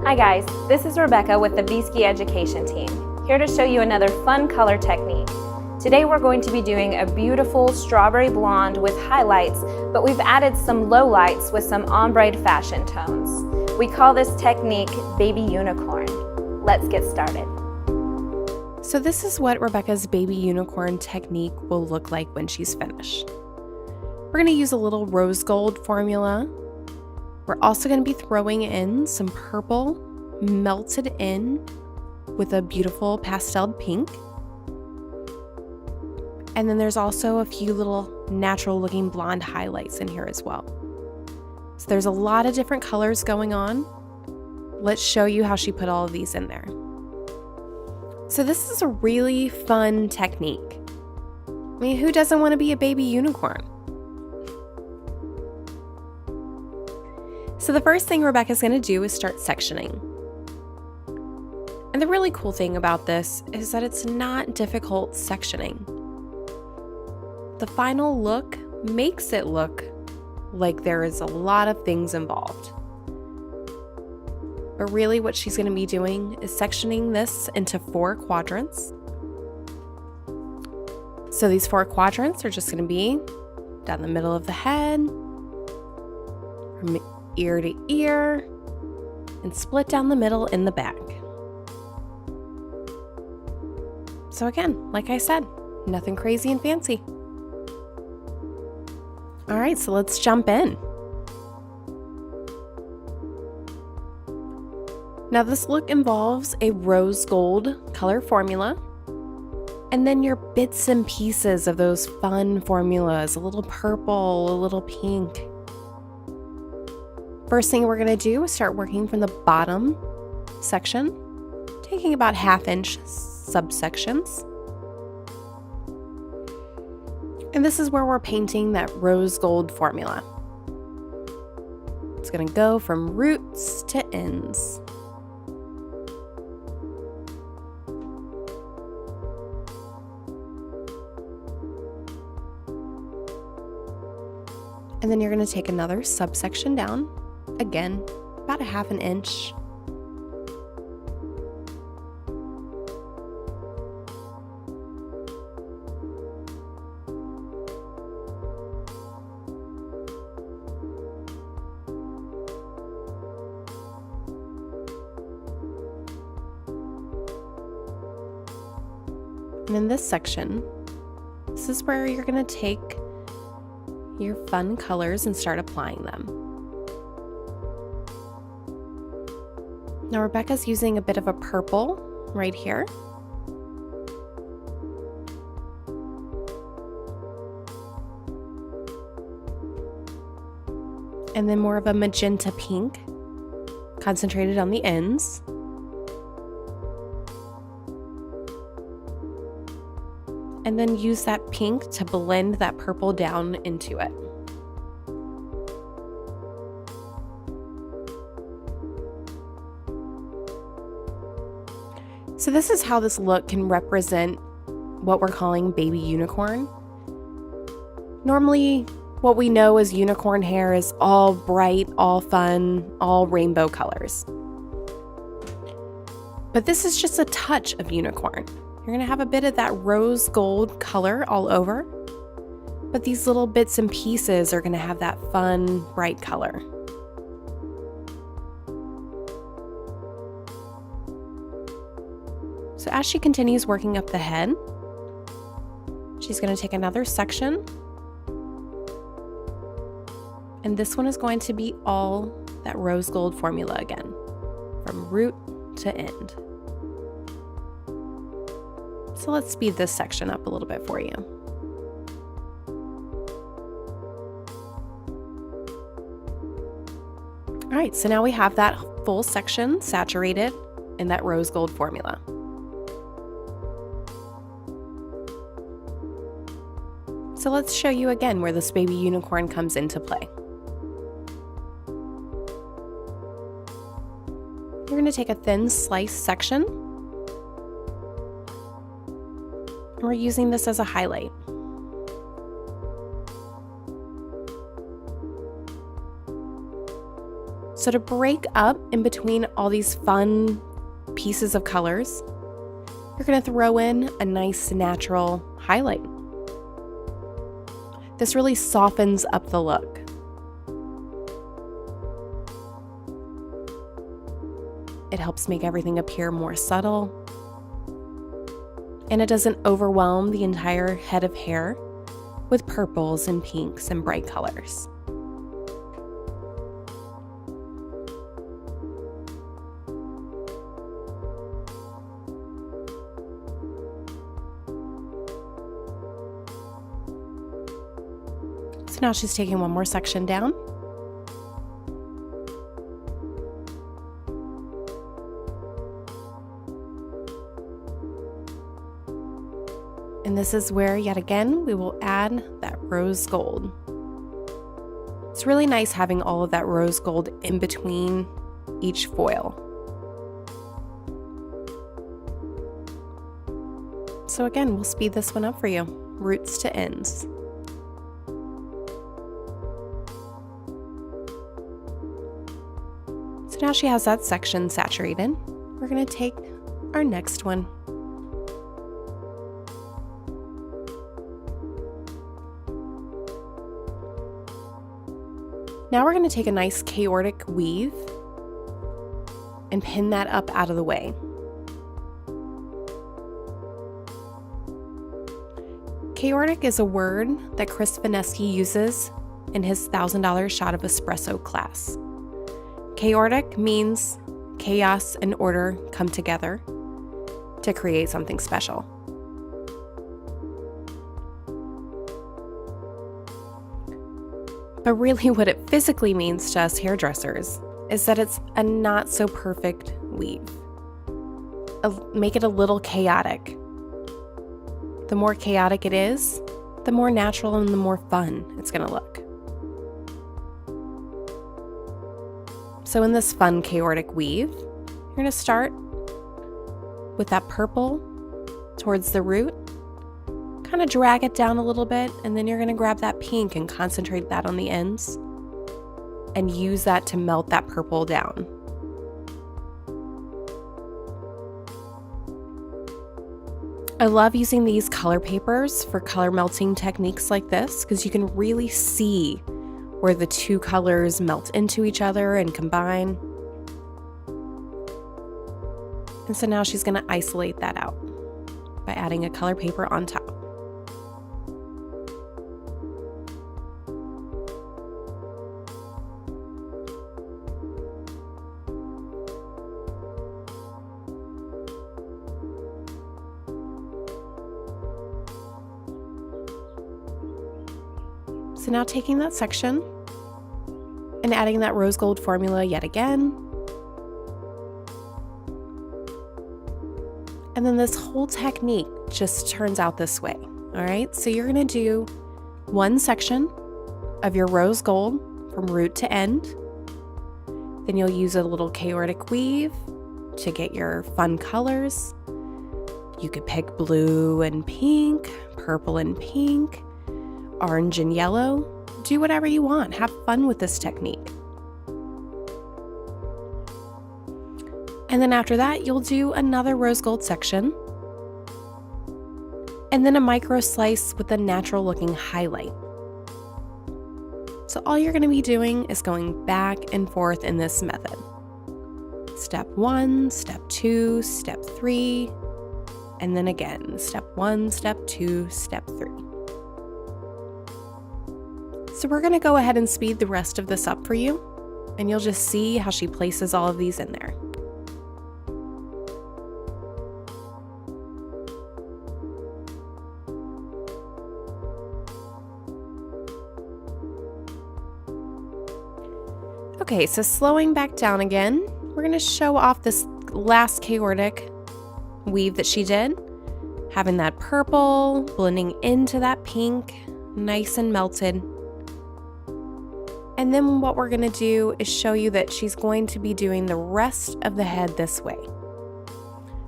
Hi guys, this is Rebecca with the VSKI education team, here to show you another fun color technique. Today we're going to be doing a beautiful strawberry blonde with highlights, but we've added some lowlights with some ombre fashion tones. We call this technique Baby Unicorn. Let's get started. So this is what Rebecca's Baby Unicorn technique will look like when she's finished. We're going to use a little rose gold formula. We're also going to be throwing in some purple melted in with a beautiful pastel pink. And then there's also a few little natural looking blonde highlights in here as well. So there's a lot of different colors going on. Let's show you how she put all of these in there. So this is a really fun technique. I mean, who doesn't want to be a baby unicorn? So the first thing Rebecca's going to do is start sectioning. And the really cool thing about this is that it's not difficult sectioning. The final look makes it look like there is a lot of things involved. But really what she's going to be doing is sectioning this into 4 quadrants. So these 4 quadrants are just going to be down the middle of the head, from ear to ear, and split down the middle in the back. So again, like I said, nothing crazy and fancy. All right, so let's jump in. Now this look involves a rose gold color formula, and then your bits and pieces of those fun formulas, a little purple, a little pink. First thing we're gonna do is start working from the bottom section, taking about 1/2 inch subsections. And this is where we're painting that rose gold formula. It's gonna go from roots to ends. And then you're gonna take another subsection down, again, about 1/2 inch. And in this section, this is where you're going to take your fun colors and start applying them. Now Rebecca's using a bit of a purple right here. And then more of a magenta pink, concentrated on the ends. And then use that pink to blend that purple down into it. So this is how this look can represent what we're calling baby unicorn. Normally, what we know as unicorn hair is all bright, all fun, all rainbow colors. But this is just a touch of unicorn. You're going to have a bit of that rose gold color all over, but these little bits and pieces are going to have that fun, bright color. So as she continues working up the head, she's going to take another section, and this one is going to be all that rose gold formula again, from root to end. So let's speed this section up a little bit for you. All right, so now we have that full section saturated in that rose gold formula. So let's show you again where this baby unicorn comes into play. You're going to take a thin slice section, and we're using this as a highlight. So to break up in between all these fun pieces of colors, you're going to throw in a nice natural highlight. This really softens up the look. It helps make everything appear more subtle. And it doesn't overwhelm the entire head of hair with purples and pinks and bright colors. So now she's taking one more section down. And this is where, yet again, we will add that rose gold. It's really nice having all of that rose gold in between each foil. So again, we'll speed this one up for you, roots to ends. So now she has that section saturated. We're going to take our next one. Now we're going to take a nice chaotic weave and pin that up out of the way. Chaotic is a word that Chris Vanesky uses in his $1,000 shot of espresso class. Chaotic means chaos and order come together to create something special. But really what it physically means to us hairdressers is that it's a not so perfect weave. Make it a little chaotic. The more chaotic it is, the more natural and the more fun it's going to look. So in this fun chaotic weave, you're going to start with that purple towards the root, kind of drag it down a little bit, and then you're going to grab that pink and concentrate that on the ends and use that to melt that purple down. I love using these color papers for color melting techniques like this because you can really see where the two colors melt into each other and combine. And so now she's going to isolate that out by adding a color paper on top. So now taking that section and adding that rose gold formula yet again. And then this whole technique just turns out this way. All right, so you're going to do one section of your rose gold from root to end. Then you'll use a little chaotic weave to get your fun colors. You could pick blue and pink, purple and pink, orange and yellow. Do whatever you want. Have fun with this technique. And then after that, you'll do another rose gold section. And then a micro slice with a natural looking highlight. So all you're going to be doing is going back and forth in this method. Step 1, step 2, step 3, and then again, step 1, step 2, step 3. So we're going to go ahead and speed the rest of this up for you, and you'll just see how she places all of these in there. Okay, so slowing back down again, we're going to show off this last chaotic weave that she did, having that purple blending into that pink, nice and melted. And then what we're going to do is show you that she's going to be doing the rest of the head this way.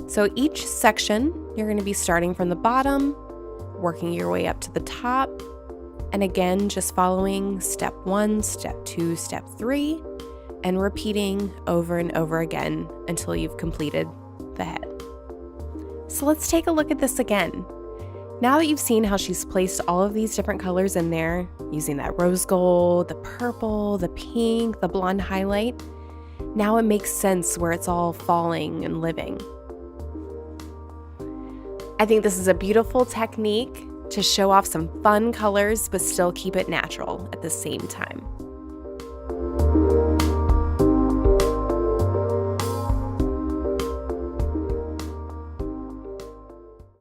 So each section, you're going to be starting from the bottom, working your way up to the top, and again, just following step 1, step 2, step 3, and repeating over and over again until you've completed the head. So let's take a look at this again. Now that you've seen how she's placed all of these different colors in there, using that rose gold, the purple, the pink, the blonde highlight, now it makes sense where it's all falling and living. I think this is a beautiful technique to show off some fun colors but still keep it natural at the same time.